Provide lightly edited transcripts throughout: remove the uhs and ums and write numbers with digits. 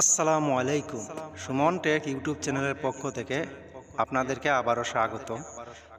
আসসালামু আলাইকুম। Suman take YouTube চ্যানেলের পক্ষ থেকে আপনাদেরকে আবারও স্বাগতম।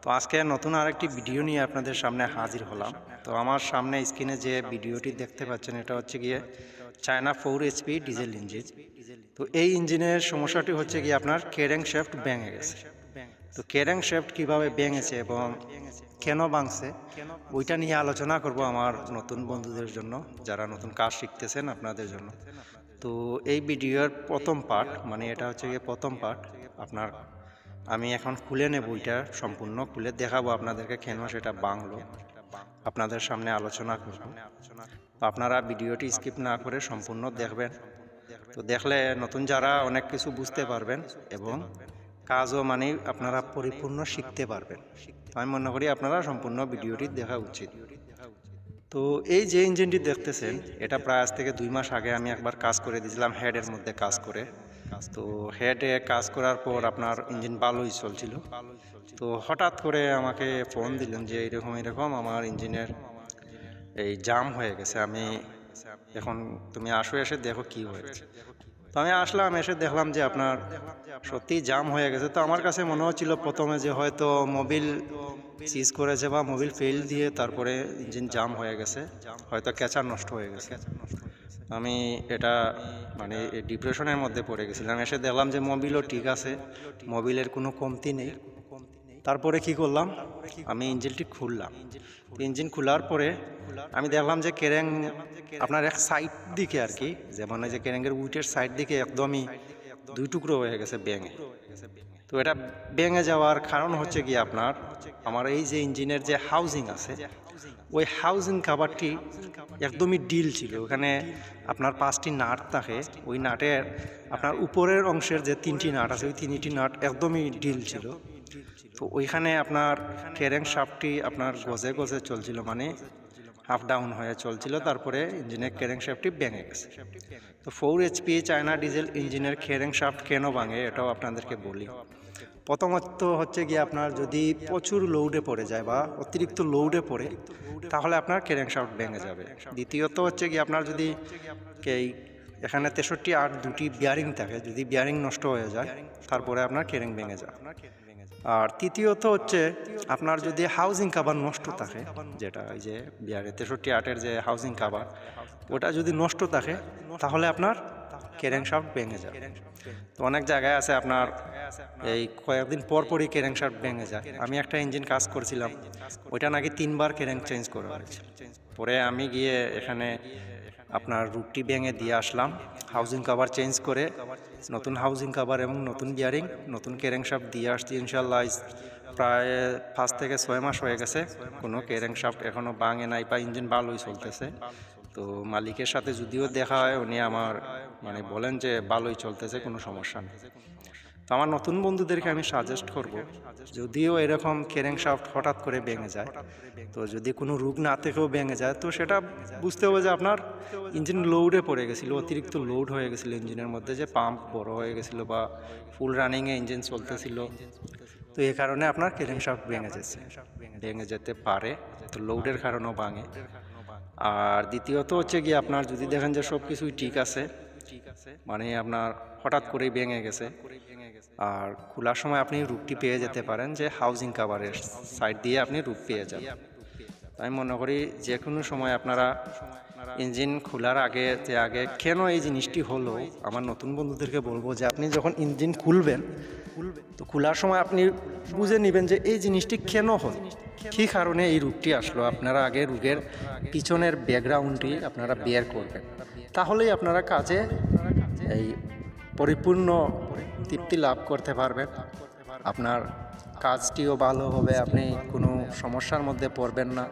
তো আজকে নতুন আরেকটি ভিডিও নিয়ে আপনাদের সামনে হাজির হলাম। তো আমার সামনে স্ক্রিনে যে ভিডিওটি দেখতে পাচ্ছেন এটা হচ্ছে গিয়ে চায়না 4 HP ডিজেল ইঞ্জিন। তো এই ইঞ্জিনের সমস্যাটি হচ্ছে গিয়ে আপনার ক্র্যাঙ্কশ্যাফট ভেঙে গেছে। তো ক্র্যাঙ্কশ্যাফট কীভাবে ভেঙেছে এবং কেন ভাঙছে ওইটা নিয়ে আলোচনা করব আমার নতুন বন্ধুদের জন্য, যারা নতুন কাজ শিখতেছেন আপনাদের জন্য। তো এই ভিডিওর প্রথম পার্ট, মানে এটা হচ্ছে গিয়ে প্রথম পার্ট। আপনার আমি এখন খুলে নেব, বইটা সম্পূর্ণ খুলে দেখাবো আপনাদেরকে কেন সেটা ভাঙলো, আপনাদের সামনে আলোচনা করব। আপনারা ভিডিওটি স্কিপ না করে সম্পূর্ণ দেখবেন। তো দেখলে নতুন যারা অনেক কিছু বুঝতে পারবেন এবং কাজও মানে আপনারা পরিপূর্ণ শিখতে পারবেন। আমি মনে করি আপনারা সম্পূর্ণ ভিডিওটি দেখা উচিত। তো এই যে ইঞ্জিনটি দেখতেছেন এটা প্রায় আজ থেকে 2 মাস আগে আমি একবার কাজ করে দিয়েছিলাম হেডের মধ্যে কাজ করে। তো হেডে কাজ করার পর আপনার ইঞ্জিন ভালোই চলছিল। তো হঠাৎ করে আমাকে ফোন দিলেন যে এরকম আমার ইঞ্জিনের এই জাম হয়ে গেছে, আমি এখন তুমি আসো, এসে দেখো কি হয়েছে। তো আমি আসলাম, এসে দেখলাম যে আপনার সত্যি জাম হয়ে গেছে। তো আমার কাছে মনে হচ্ছিল প্রথমে যে হয়তো মোবিল সিজ করেছে বা মোবিল ফেল দিয়ে তারপরে ইঞ্জিন জাম হয়ে গেছে, হয়তো ক্যাচার নষ্ট হয়ে গেছে। আমি এটা মানে ডিপ্রেশনের মধ্যে পড়ে গেছিলাম। এসে দেখলাম যে মোবিলও ঠিক আছে, মোবিলের কোনো কমতি নেই। তারপরে কি করলাম, আমি ইঞ্জিনটি খুললাম। ইঞ্জিন খোলার পরে আমি দেখলাম যে ক্যারেং আপনার এক সাইড দিকে আর কি, যেমন যে ক্যারেঙ্গের উইটের সাইড দিকে একদমই 2 টুকরো হয়ে গেছে ভেঙে। তো এটা ভেঙে যাওয়ার কারণ হচ্ছে কি আপনার আমার এই যে ইঞ্জিনের যে হাউজিং আছে ওই হাউজিং কাভারটি একদমই ডিল ছিল। ওখানে আপনার 5টি নাট থাকে, ওই নাটের আপনার উপরের অংশের যে 3টি নাট আছে ওই 3টি নাট একদমই ডিল ছিল। তো ওইখানে আপনার ক্র্যাঙ্কশ্যাফটটি আপনার গজে গজে চলছিল, মানে হাফ ডাউন হয়ে চলছিল। তারপরে ইঞ্জিনের ক্র্যাঙ্কশ্যাফটটি ভেঙে গেছে। তো 4 HP চায়না ডিজেল ইঞ্জিনের ক্র্যাঙ্কশ্যাফট কেন ভাঙে এটাও আপনাদেরকে বলি। প্রথমত হচ্ছে গিয়ে আপনার যদি প্রচুর লোডে পড়ে যায় বা অতিরিক্ত লোডে পড়ে তাহলে আপনার ক্র্যাঙ্কশ্যাফট ভেঙে যাবে। দ্বিতীয়ত হচ্ছে গিয়ে আপনার যদি এই এখানে 63/8 2টি বিয়ারিং থাকে, যদি বিয়ারিং নষ্ট হয়ে যায় তারপরে আপনার ক্র্যাঙ্ক ভেঙে যায়। আর তৃতীয়ত হচ্ছে আপনার যদি হাউজিং কাভার নষ্ট থাকে, যেটা এই যে বিয়ারে 63/8-এর যে হাউজিং কাভার ওটা যদি নষ্ট থাকে তাহলে আপনার ক্র্যাঙ্কশ্যাফট ভেঙে যায়। তো অনেক জায়গায় আছে আপনার এই কয়েকদিন পরই ক্র্যাঙ্কশ্যাফট ভেঙে যায়। আমি একটা ইঞ্জিন কাজ করছিলাম, ওইটা নাকি 3বার ক্র্যাঙ্ক চেঞ্জ করা হয়েছে। পরে আমি গিয়ে এখানে আপনার রুটটি ভেঙে দিয়ে আসলাম, হাউজিং কাভার চেঞ্জ করে নতুন হাউজিং কাভার এবং নতুন বিয়ারিং নতুন ক্র্যাঙ্কশ্যাফট দিয়ে আসছি। ইনশাল্লাহ প্রায় 5 থেকে 6 মাস হয়ে গেছে, কোনো ক্র্যাঙ্কশ্যাফট এখনও ভাঙে নাই বা ইঞ্জিন ভালোই চলতেছে। তো মালিকের সাথে যদিও দেখা হয় উনি আমার মানে বলেন যে ভালোই চলতেছে, কোনো সমস্যা নেই। তো আমার নতুন বন্ধুদেরকে আমি সাজেস্ট করব, যদিও এরকম ক্র্যাঙ্কশ্যাফট হঠাৎ করে ভেঙে যায়, তো যদি কোনো রোগ না থেকেও ভেঙে যায় তো সেটা বুঝতে হবে যে আপনার ইঞ্জিন লোডে পড়ে গেছিলো, অতিরিক্ত লোড হয়ে গেছিলো ইঞ্জিনের মধ্যে, যে পাম্প বড় হয়ে গেছিলো বা ফুল রানিংয়ে ইঞ্জিন চলতেছিল। তো এই কারণে আপনার ক্র্যাঙ্কশ্যাফট ভেঙে যেতে পারে, তো লোডের কারণেও ভাঙে। আর দ্বিতীয়ত হচ্ছে গিয়ে আপনার যদি দেখেন যে সব কিছুই ঠিক আছে, মানে আপনার হঠাৎ করেই ভেঙে গেছে, আর খোলার সময় আপনি রুটটি পেয়ে যেতে পারেন যে হাউজিং কাভারের সাইড দিয়ে আপনি রুট পেয়ে যাবেন। আমি মনে করি যে কোনো সময় আপনারা ইঞ্জিন খোলার আগে কেন এই জিনিসটি হলো, আমার নতুন বন্ধুদেরকে বলবো যে আপনি যখন ইঞ্জিন খুলবেন তো খোলার সময় আপনি বুঝে নেবেন যে এই জিনিসটি কেন হলো, কী কারণে এই রুটটি আসলো। আপনারা আগে রুগের পিছনের ব্যাকগ্রাউন্ডটি আপনারা বের করবেন, তাহলেই আপনারা কাজে এই পরিপূর্ণ তৃপ্তি লাভ করতে পারবেন। আপনার কাজটিও ভালো হবে, আপনি কোনো সমস্যার মধ্যে পড়বেন না,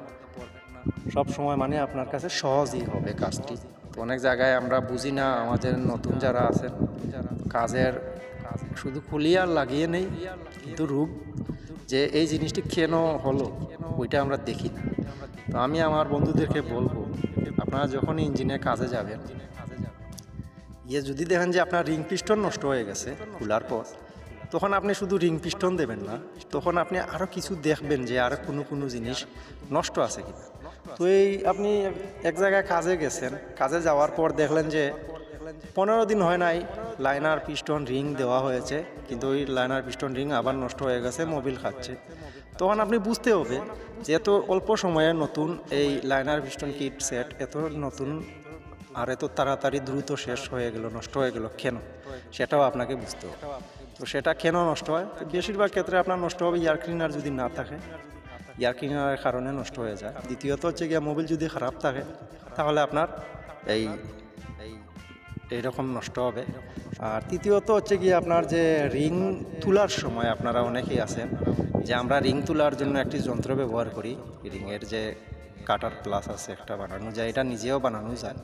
সব সময় মানে আপনার কাছে সহজই হবে কাজটি। তো অনেক জায়গায় আমরা বুঝি না, আমাদের নতুন যারা আছেন কাজের শুধু খুলিয়ার লাগিয়ে নেই, কিন্তু রূপ যে এই জিনিসটি কেন হলো ওইটা আমরা দেখি না। তো আমি আমার বন্ধুদেরকে বলবো, আপনারা যখন ইঞ্জিনে কাজে যাবেন, যদি দেখেন যে আপনার রিং পিস্টন নষ্ট হয়ে গেছে খোলার পর, তখন আপনি শুধু রিং পিস্টন দেবেন না, তখন আপনি আরও কিছু দেখবেন যে আরও কোনো জিনিস নষ্ট আছে কিনা। তো এই আপনি এক জায়গায় কাজে গেছেন, কাজে যাওয়ার পর দেখলেন যে 15 দিন হয় নাই লাইনার পিস্টন রিং দেওয়া হয়েছে, কিন্তু ওই লাইনার পিস্টন রিং আবার নষ্ট হয়ে গেছে, মোবিল খাচ্ছে। তখন আপনি বুঝতে হবে যে এত অল্প সময়ে নতুন এই লাইনার পিস্টন কিট সেট এত নতুন আর এত তাড়াতাড়ি দ্রুত শেষ হয়ে গেল, নষ্ট হয়ে গেল কেন, সেটাও আপনাকে বুঝতে হবে। তো সেটা কেন নষ্ট হয়, বেশিরভাগ ক্ষেত্রে আপনার নষ্ট হবে এয়ার ক্লিনার যদি না থাকে, এয়ার ক্লিনারের কারণে নষ্ট হয়ে যায়। দ্বিতীয়ত হচ্ছে গিয়ে মোবিল যদি খারাপ থাকে তাহলে আপনার এইরকম নষ্ট হবে। আর তৃতীয়ত হচ্ছে গিয়ে আপনার যে রিং তোলার সময় আপনারা অনেকেই আছেন যে আমরা রিং তোলার জন্য একটি যন্ত্র ব্যবহার করি, রিংয়ের যে কাটার প্লাস আছে একটা বানানো যায়, এটা নিজেও বানানো যায়।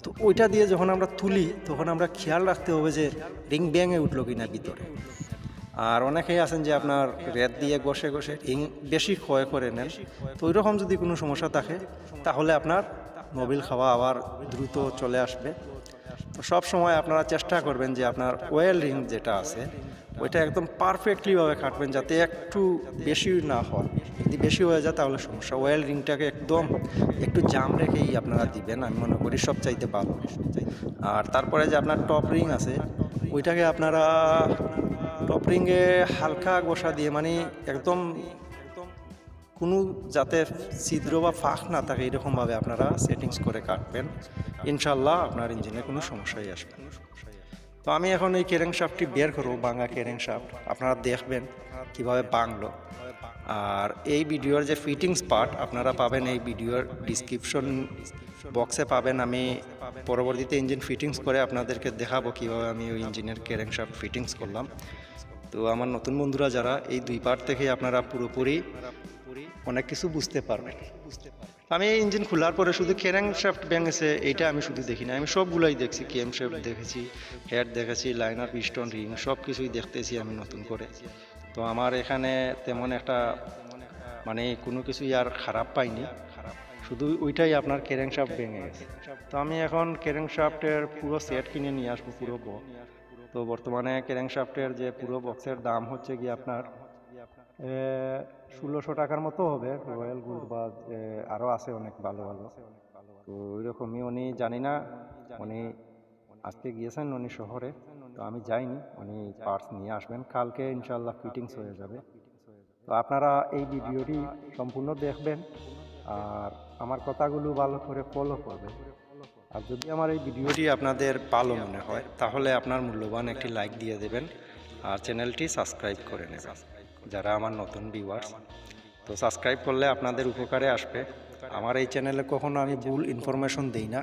তো ওইটা দিয়ে যখন আমরা তুলি তখন আমরা খেয়াল রাখতে হবে যে রিং ভেঙে উঠলো কিনা ভিতরে। আর অনেকেই আছেন যে আপনার রেত দিয়ে ঘষে ঘষে রিং বেশি ক্ষয় করে নেন। তো ওইরকম যদি কোনো সমস্যা থাকে তাহলে আপনার মোবিল খাওয়া আবার দ্রুত চলে আসবে। তো সব সময় আপনারা চেষ্টা করবেন যে আপনার ওয়েল রিং যেটা আছে ওইটা একদম পারফেক্টলিভাবে কাটবেন, যাতে একটু বেশি না হয়। যদি বেশি হয়ে যায় তাহলে সমস্যা। ওয়েল রিংটাকে একটু জাম রেখেই আপনারা দিবেন, আমি মনে করি সবচাইতে ভালো। আর তারপরে যে আপনার টপ রিং আছে ওইটাকে আপনারা টপ রিংয়ে হালকা ঘষা দিয়ে, মানে একদম কোনো যাতে ছিদ্র বা ফাঁক না থাকে এরকমভাবে আপনারা সেটিংস করে কাটবেন, ইনশাল্লাহ আপনার ইঞ্জিনে কোনো সমস্যাই আসবে না। তো আমি এখন এই ক্র্যাঙ্কশ্যাফটটি বের করবো, ভাঙা ক্র্যাঙ্কশ্যাফট আপনারা দেখবেন কিভাবে ভাঙলো। আর এই ভিডিওর যে ফিটিংস পার্ট আপনারা পাবেন এই ভিডিওর ডিসক্রিপশন বক্সে পাবেন। আমি পরবর্তীতে ইঞ্জিন ফিটিংস করে আপনাদেরকে দেখাবো কিভাবে আমি ওই ইঞ্জিনের ক্র্যাঙ্কশ্যাফট ফিটিংস করলাম। তো আমার নতুন বন্ধুরা যারা, এই দুই পার্ট থেকে আপনারা পুরোপুরি অনেক কিছু বুঝতে পারবেন। আমি এই ইঞ্জিন খোলার পরে শুধু ক্র্যাঙ্কশ্যাফট ভেঙেছে এইটা আমি শুধু দেখি না, আমি সবগুলোই দেখছি। ক্যামশ্যাফট দেখেছি, হেড দেখেছি, লাইনার পিস্টন রিং সব কিছুই দেখতেছি আমি নতুন করে। তো আমার এখানে তেমন একটা মানে কোনো কিছুই আর খারাপ পাইনি, শুধু ওইটাই আপনার ক্র্যাঙ্কশ্যাফট ভেঙে গেছে। তো আমি এখন ক্র্যাঙ্কশ্যাফটের পুরো সেট কিনে নিয়ে আসবো, পুরো বক্স। তো বর্তমানে ক্র্যাঙ্কশ্যাফটের যে পুরো বক্সের দাম হচ্ছে গিয়ে আপনার 1600 টাকার মতো হবে। রয়্যাল গুড বা আরও আছে অনেক ভালো ভালো। তো ওইরকমই উনি জানি না, উনি আজকে গিয়েছেন উনি শহরে, তো আমি যাইনি। উনি পার্টস নিয়ে আসবেন কালকে, ইনশাল্লাহ ফিটিংস হয়ে যাবে। তো আপনারা এই ভিডিওটি সম্পূর্ণ দেখবেন আর আমার কথাগুলো ভালো করে ফলো করবেন। আর যদি আমার এই ভিডিওটি আপনাদের ভালো মনে হয় তাহলে আপনার মূল্যবান একটি লাইক দিয়ে দেবেন আর চ্যানেলটি সাবস্ক্রাইব করে নেবেন যারা আমার নতুন ভিউয়ার্স। তো সাবস্ক্রাইব করলে আপনাদের উপকারে আসবে। আমার এই চ্যানেলে কখনো আমি ভুল ইনফরমেশন দিই না,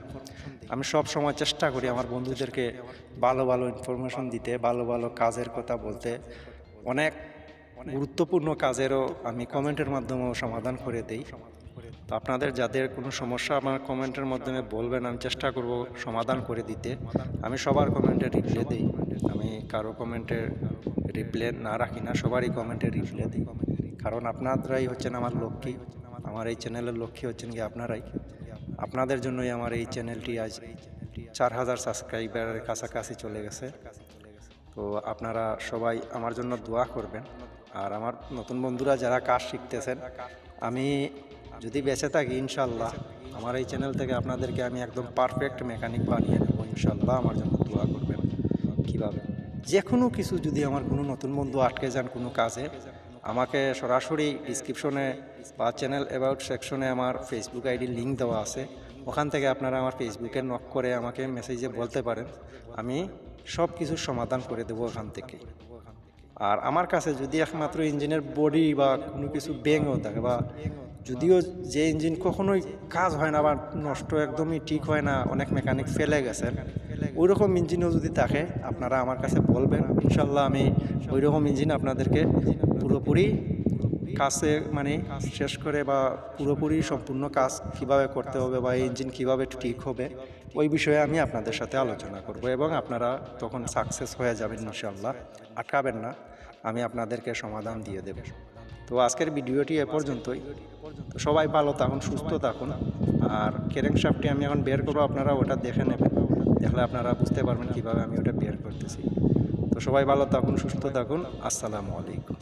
আমি সব সময় চেষ্টা করি আমার বন্ধুদেরকে ভালো ভালো ইনফরমেশন দিতে, ভালো ভালো কাজের কথা বলতে। অনেক গুরুত্বপূর্ণ কাজেরও আমি কমেন্টের মাধ্যমেও সমাধান করে দিই। তো আপনাদের যাদের কোনো সমস্যা আমার কমেন্টের মাধ্যমে বলবেন, আমি চেষ্টা করব সমাধান করে দিতে। আমি সবার কমেন্টে রিপ্লাই দিই, আমি কারো কমেন্টের রিপ্লাই না রাখি না, সবারই কমেন্টে রিপ্লাই দিই। কারণ আপনারাই হচ্ছেন আমার লক্ষ্মী, আমার এই চ্যানেলের লক্ষ্মী হচ্ছেন কি আপনারাই। আপনাদের জন্যই আমার এই চ্যানেলটি আজ 4000 সাবস্ক্রাইবারের কাছাকাছি চলে গেছে। তো আপনারা সবাই আমার জন্য দোয়া করবেন। আর আমার নতুন বন্ধুরা যারা কাজ শিখতেছেন, আমি যদি বেঁচে থাকি ইনশাল্লাহ আমার এই চ্যানেল থেকে আপনাদেরকে আমি একদম পারফেক্ট মেকানিক বানিয়ে নেব, ইনশাল্লাহ আমার জন্য দোয়া করবেন। কীভাবে যে কোনো কিছু যদি আমার কোনো নতুন বন্ধু আটকে যান কোনো কাজে, আমাকে সরাসরি ডিসক্রিপশনে বা চ্যানেল অ্যাবাউট সেকশনে আমার ফেসবুক আইডির লিঙ্ক দেওয়া আছে, ওখান থেকে আপনারা আমার ফেসবুকে নক করে আমাকে মেসেজে বলতে পারেন, আমি সব কিছুর সমাধান করে দেবো ওখান থেকে। আর আমার কাছে যদি একমাত্র ইঞ্জিনের বডি বা কোনো কিছু ব্যাঙও থাকে, বা যদিও যে ইঞ্জিন কখনোই কাজ হয় না বা নষ্ট একদমই ঠিক হয় না, অনেক মেকানিক ফেলে গেছেন, ওই রকম ইঞ্জিনও যদি থাকে আপনারা আমার কাছে বলবেন, ইনশাল্লাহ আমি ওই রকম ইঞ্জিন আপনাদেরকে পুরোপুরি কাজে মানে শেষ করে বা পুরোপুরি সম্পূর্ণ কাজ কিভাবে করতে হবে বা এই ইঞ্জিন কীভাবে ঠিক হবে ওই বিষয়ে আমি আপনাদের সাথে আলোচনা করব, এবং আপনারা তখন সাকসেস হয়ে যাবেন ইনশাল্লাহ। আটকাবেন না, আমি আপনাদেরকে সমাধান দিয়ে দেব। তো আজকের ভিডিওটি এ পর্যন্তই। তো সবাই ভালো থাকুন, সুস্থ থাকুন। আর ক্র্যাঙ্কশ্যাফটটি আমি এখন বের করবো, আপনারা ওটা দেখে নেবেন, দেখলে আপনারা বুঝতে পারবেন কীভাবে আমি ওটা বের করতেছি। তো সবাই ভালো থাকুন, সুস্থ থাকুন। আসসালামু আলাইকুম।